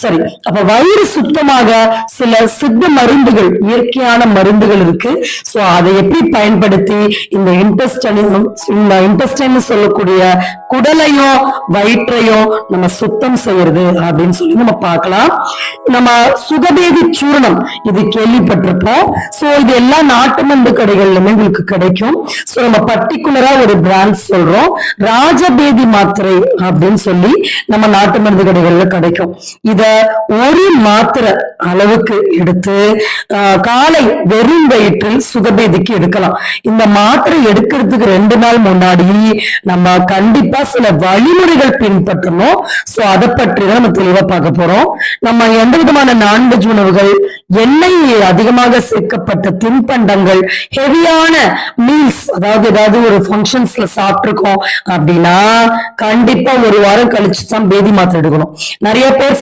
சரி, அப்ப வயிறு சுத்தமாக சில சித்த மருந்துகள், இயற்கையான மருந்துகள் இருக்கு. சோ அதை எப்படி பயன்படுத்தி இந்த இன்டெஸ்டைன் சொல்லக்கூடிய குடலையும் வயிற்றையும் நம்ம சுத்தம் செய்யறது அப்படின்னு சொல்லி நம்ம பார்க்கலாம். நம்ம சுகபேதி சூரணம் இது கேள்விப்பட்டிருப்போம். சோ இது எல்லா நாட்டு மருந்து கடைகள்லுமே உங்களுக்கு கிடைக்கும். சோ நம்ம பர்டிகுலரா ஒரு பிராண்ட் சொல்றோம், ராஜபேதி மாத்திரை அப்படின்னு சொல்லி நம்ம நாட்டு மருந்து கடைகள்ல கிடைக்கும். இத ஒரு மாத்திரை அளவுக்கு எடுத்து காலை வெறும் வயிற்றில் சுகபேதிக்கு எடுக்கலாம். இந்த மாத்திரை எடுக்கிறதுக்கு 2 நாள் முன்னாடி நம்ம கண்டிப்பா சில வழிமுறைகள் பின்பற்றணும். சோ அதை பற்றி தான் நம்ம தெளிவா பார்க்க போறோம். நம்ம எந்த விதமான நான்வெஜ் உணவுகள், எண்ணெய் அதிகமாக சேர்க்கப்பட்ட தின்பண்டங்கள், ஹெவியான மீல்ஸ், அதாவது ஏதாவது ஒரு ஃபங்க்ஷன்ஸ்ல சாப்பிட்டுருக்கோம் அப்படின்னா கண்டிப்பா ஒரு வாரம் கழிச்சு தான் பேதி மாத்திரை எடுக்கணும். நிறைய பேர்